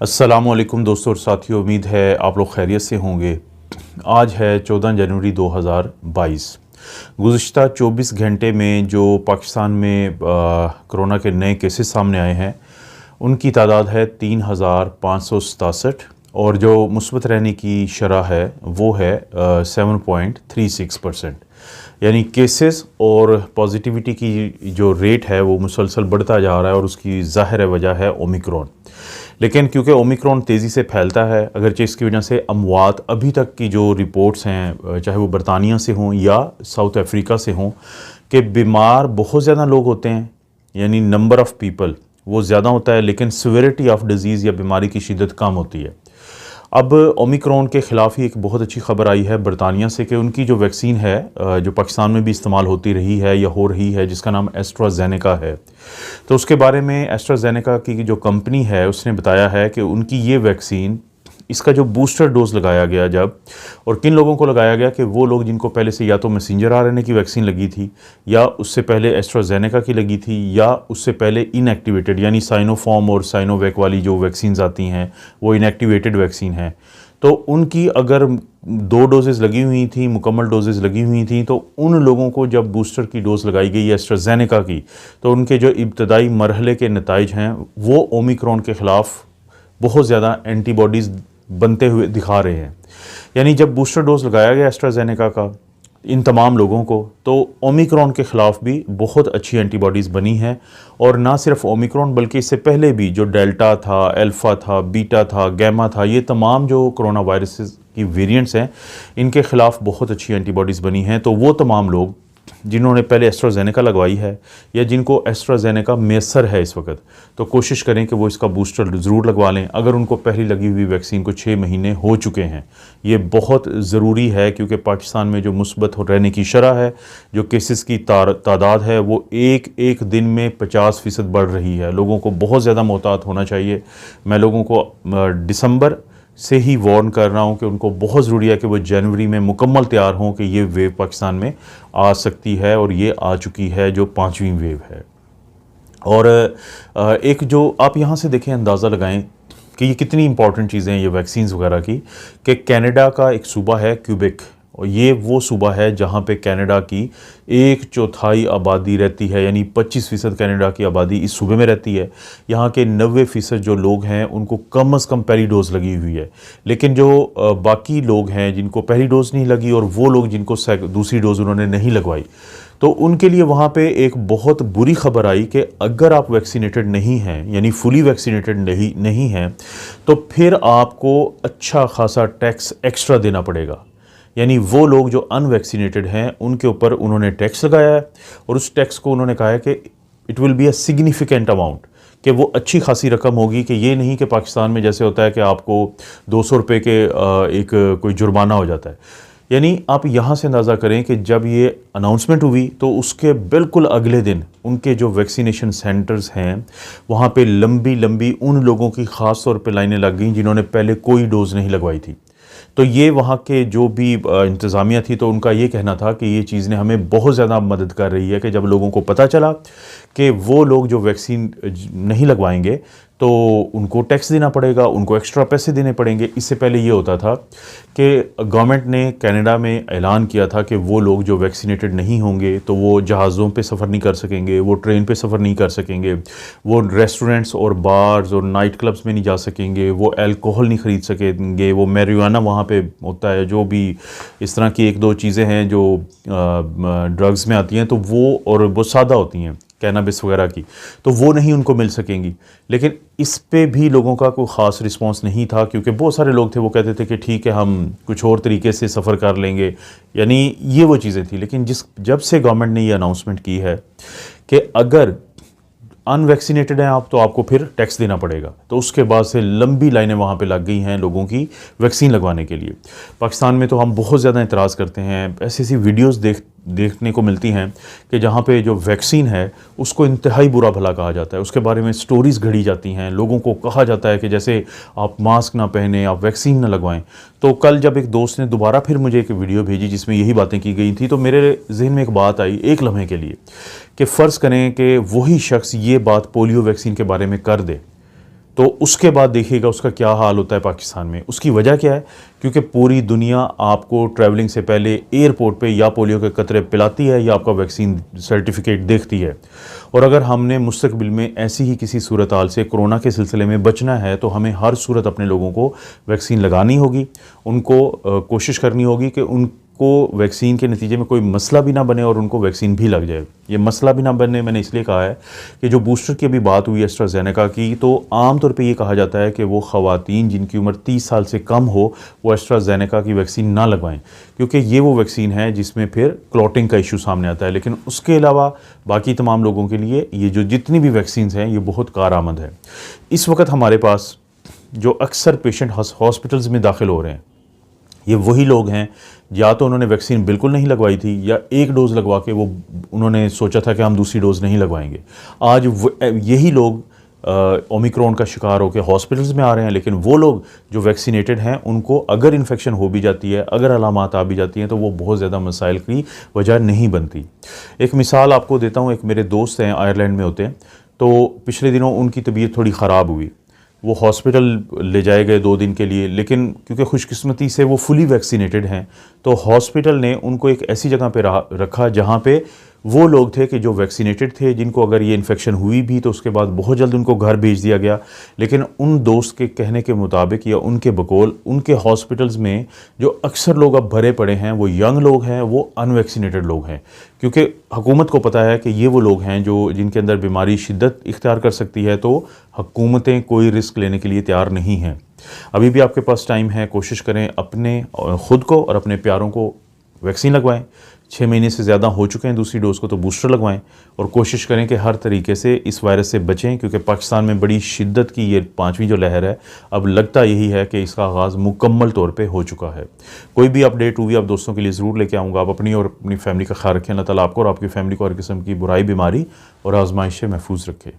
अस्सलामुअलैकुम दोस्तों और साथियों, उम्मीद है आप लोग खैरियत से होंगे। आज है 14 जनवरी 2022। गुज़िश्ता 24 घंटे में जो पाकिस्तान में कोरोना के नए केसेस सामने आए हैं उनकी तादाद है 3,567 और जो मुस्बत रहने की शरह है वो है 7.36%। यानी केसेस और पॉजिटिविटी की जो रेट है वो मुसलसल बढ़ता जा रहा है और उसकी ज़ाहिर वजह है ओमिक्रॉन। लेकिन क्योंकि ओमिक्रॉन तेज़ी से फैलता है, अगरचे इसकी वजह से अमवात अभी तक की जो रिपोर्ट्स हैं, चाहे वो बरतानिया से हों या साउथ अफ्रीका से हों, कि बीमार बहुत ज़्यादा लोग होते हैं, यानी नंबर ऑफ़ पीपल वो ज़्यादा होता है लेकिन सिविरिटी ऑफ डिज़ीज़ या बीमारी की शिद्दत कम होती है। अब ओमिक्रॉन के ख़िलाफ़ ही एक बहुत अच्छी खबर आई है बरतानिया से कि उनकी जो वैक्सीन है जो पाकिस्तान में भी इस्तेमाल होती रही है या हो रही है, जिसका नाम एस्ट्राजेनेका है, तो उसके बारे में एस्ट्राजेनेका की जो कंपनी है उसने बताया है कि उनकी ये वैक्सीन, इसका जो बूस्टर डोज लगाया गया जब, और किन लोगों को लगाया गया कि वो लोग जिनको पहले से या तो मैसेंजर आरएनए की वैक्सीन लगी थी या उससे पहले एस्ट्राजेनेका की लगी थी या उससे पहले इनएक्टिवेटेड यानी साइनोफॉर्म और साइनोवैक वाली जो वैक्सीन आती हैं वो इनएक्टिवेटेड वैक्सीन है। तो उनकी अगर 2 डोजेज़ लगी हुई थी, मुकम्मल डोजेज़ लगी हुई थी, तो उन लोगों को जब बूस्टर की डोज़ लगाई गई एस्ट्राजेनेका की, तो उनके जो इब्तदाई मरहले के नताइज हैं वो ओमिक्रॉन के ख़िलाफ़ बहुत ज़्यादा एंटीबॉडीज़ बनते हुए दिखा रहे हैं। यानी जब बूस्टर डोज लगाया गया एस्ट्राजेनेका का इन तमाम लोगों को, तो ओमिक्रॉन के ख़िलाफ़ भी बहुत अच्छी एंटीबॉडीज़ बनी हैं। और ना सिर्फ ओमिक्रॉन बल्कि इससे पहले भी जो डेल्टा था, अल्फ़ा था, बीटा था, गैमा था, ये तमाम जो कोरोना वायरसेस की वेरिएंट्स हैं इनके ख़िलाफ़ बहुत अच्छी एंटीबॉडीज़ बनी हैं। तो वो तमाम लोग जिन्होंने पहले एस्ट्राजेनेका लगवाई है या जिनको एस्ट्राजेनेका मैसर है इस वक्त, तो कोशिश करें कि वो इसका बूस्टर ज़रूर लगवा लें अगर उनको पहली लगी हुई वैक्सीन को 6 महीने हो चुके हैं। ये बहुत ज़रूरी है क्योंकि पाकिस्तान में जो मुस्बत रहने की शरह है, जो केसेस की तादाद है वो एक दिन में 50% बढ़ रही है। लोगों को बहुत ज़्यादा मोहतात होना चाहिए। मैं लोगों को दिसंबर से ही वार्न कर रहा हूँ कि उनको बहुत ज़रूरी है कि वो जनवरी में मुकम्मल तैयार हों कि ये वेव पाकिस्तान में आ सकती है और ये आ चुकी है, जो 5वीं वेव है। और एक जो आप यहाँ से देखें, अंदाज़ा लगाएं कि ये कितनी इंपॉर्टेंट चीज़ें हैं ये वैक्सीन्स वगैरह की, कि कनाडा का एक सूबा है क्यूबेक, और ये वो सूबा है जहाँ पे कनाडा की 1/4 आबादी रहती है, यानी 25% कनाडा की आबादी इस सूबे में रहती है। यहाँ के 90% जो लोग हैं उनको कम से कम पहली डोज़ लगी हुई है। लेकिन जो बाकी लोग हैं जिनको पहली डोज़ नहीं लगी और वो लोग जिनको दूसरी डोज़ उन्होंने नहीं लगवाई, तो उनके लिए वहाँ पे एक बहुत बुरी खबर आई कि अगर आप वैक्सीनेटेड नहीं हैं, यानी फुली वैक्सीनेटेड नहीं हैं, तो फिर आपको अच्छा खासा टैक्स एक्स्ट्रा देना पड़ेगा। यानी वो लोग जो अनवैक्सीनेटेड हैं उनके ऊपर उन्होंने टैक्स लगाया है और उस टैक्स को उन्होंने कहा है कि it will be a significant amount, कि वो अच्छी खासी रकम होगी, कि ये नहीं कि पाकिस्तान में जैसे होता है कि आपको 200 रुपये के एक कोई जुर्माना हो जाता है। यानी आप यहाँ से अंदाज़ा करें कि जब ये अनाउंसमेंट हुई तो उसके बिल्कुल अगले दिन उनके जो वैक्सीनेशन सेंटर्स हैं वहाँ पे लंबी उन लोगों की ख़ास तौर पे लाइनें लग गई जिन्होंने पहले कोई डोज़ नहीं लगवाई थी। तो ये वहाँ के जो भी इंतज़ामिया थी, तो उनका ये कहना था कि ये चीज़ ने हमें बहुत ज़्यादा मदद कर रही है कि जब लोगों को पता चला कि वो लोग जो वैक्सीन नहीं लगवाएंगे तो उनको टैक्स देना पड़ेगा, उनको एक्स्ट्रा पैसे देने पड़ेंगे। इससे पहले ये होता था कि गवर्नमेंट ने कनाडा में ऐलान किया था कि वो लोग जो वैक्सीनेटेड नहीं होंगे तो वो जहाज़ों पे सफ़र नहीं कर सकेंगे, वो ट्रेन पे सफ़र नहीं कर सकेंगे, वो रेस्टोरेंट्स और बार्स और नाइट क्लब्स में नहीं जा सकेंगे, वो अल्कोहल नहीं ख़रीद सकेंगे, वो मैरिजुआना वहाँ पे होता है, जो भी इस तरह की 1-2 चीज़ें हैं जो ड्रग्स में आती हैं, तो वो और वो सादा होती हैं, कैनाबिस वगैरह की, तो वो नहीं उनको मिल सकेंगी। लेकिन इस पे भी लोगों का कोई ख़ास रिस्पांस नहीं था क्योंकि बहुत सारे लोग थे वो कहते थे कि ठीक है हम कुछ और तरीके से सफ़र कर लेंगे, यानी ये वो चीज़ें थी। लेकिन जब से गवर्नमेंट ने ये अनाउंसमेंट की है कि अगर अनवैक्सीनेटेड हैं आप तो आपको फिर टैक्स देना पड़ेगा, तो उसके बाद से लंबी लाइनें वहाँ पे लग गई हैं लोगों की वैक्सीन लगवाने के लिए। पाकिस्तान में तो हम बहुत ज़्यादा एतराज़ करते हैं, ऐसी वीडियोस देखने को मिलती हैं कि जहाँ पे जो वैक्सीन है उसको इंतहाई बुरा भला कहा जाता है, उसके बारे में स्टोरीज़ घड़ी जाती हैं, लोगों को कहा जाता है कि जैसे आप मास्क ना पहने, आप वैक्सीन ना लगवाएं। तो कल जब एक दोस्त ने दोबारा फिर मुझे एक वीडियो भेजी जिसमें यही बातें की गई थी, तो मेरे जहन में एक बात आई एक लम्हे के लिए कि फ़र्ज़ करें कि वही शख्स ये बात पोलियो वैक्सीन के बारे में कर दे, तो उसके बाद देखिएगा उसका क्या हाल होता है पाकिस्तान में। उसकी वजह क्या है? क्योंकि पूरी दुनिया आपको ट्रैवलिंग से पहले एयरपोर्ट पे या पोलियो के कतरे पिलाती है या आपका वैक्सीन सर्टिफिकेट देखती है। और अगर हमने मुस्तकबिल में ऐसी ही किसी सूरत हाल से कोरोना के सिलसिले में बचना है तो हमें हर सूरत अपने लोगों को वैक्सीन लगानी होगी। उनको कोशिश करनी होगी कि उनको वैक्सीन के नतीजे में कोई मसला भी ना बने और उनको वैक्सीन भी लग जाए। ये मसला भी ना बने मैंने इसलिए कहा है कि जो बूस्टर की अभी बात हुई एस्ट्राजेनेका की, तो आम तौर पे ये कहा जाता है कि वो ख़वातीन जिनकी उम्र 30 साल से कम हो वो एस्ट्राजेनेका की वैक्सीन ना लगवाएं, क्योंकि ये वो वैक्सीन है जिसमें फिर क्लॉटिंग का इशू सामने आता है। लेकिन उसके अलावा बाकी तमाम लोगों के लिए ये जो जितनी भी वैक्सीन हैं ये बहुत कारआमद है। इस वक्त हमारे पास जो अक्सर पेशेंट हॉस्पिटल्स में दाखिल हो रहे हैं ये वही लोग हैं या तो उन्होंने वैक्सीन बिल्कुल नहीं लगवाई थी या एक डोज़ लगवा के वो उन्होंने सोचा था कि हम दूसरी डोज़ नहीं लगवाएंगे। आज यही लोग ओमिक्रॉन का शिकार होकर हॉस्पिटल्स में आ रहे हैं। लेकिन वो लोग जो वैक्सीनेटेड हैं उनको अगर इन्फेक्शन हो भी जाती है, अगर अलामात आ भी जाती हैं, तो वो बहुत ज़्यादा मसाइल की वजह नहीं बनती। एक मिसाल आपको देता हूँ। एक मेरे दोस्त हैं, आयरलैंड में होते हैं, तो पिछले दिनों उनकी तबीयत थोड़ी ख़राब हुई। वो हॉस्पिटल ले जाए गए 2 दिन के लिए, लेकिन क्योंकि खुशकिस्मती से वो फुली वैक्सीनेटेड हैं तो हॉस्पिटल ने उनको एक ऐसी जगह पे रखा जहाँ पे वो लोग थे कि जो वैक्सीनेटेड थे, जिनको अगर ये इन्फेक्शन हुई भी तो उसके बाद बहुत जल्द उनको घर भेज दिया गया। लेकिन उन दोस्त के कहने के मुताबिक या उनके बकौल उनके हॉस्पिटल्स में जो अक्सर लोग अब भरे पड़े हैं वो यंग लोग हैं, वो अनवैक्सीनेटेड लोग हैं, क्योंकि हुकूमत को पता है कि ये वो लोग हैं जो जिनके अंदर बीमारी शिद्दत इख्तियार कर सकती है, तो हुकूमतें कोई रिस्क लेने के लिए तैयार नहीं हैं। अभी भी आपके पास टाइम है, कोशिश करें अपने ख़ुद को और अपने प्यारों को वैक्सीन लगवाएं। 6 महीने से ज़्यादा हो चुके हैं दूसरी डोज़ को तो बूस्टर लगवाएं और कोशिश करें कि हर तरीके से इस वायरस से बचें, क्योंकि पाकिस्तान में बड़ी शिद्दत की ये 5वीं जो लहर है, अब लगता यही है कि इसका आगाज़ मुकम्मल तौर पे हो चुका है। कोई भी अपडेट हुई आप दोस्तों के लिए ज़रूर लेके आऊँगा। आप अपनी और अपनी फैमिली का ख्याल रखें। अल्लाह ताला आपको और आपकी फैमिली को हर किस्म की बुराई, बीमारी और आजमाइश से महफूज रखे।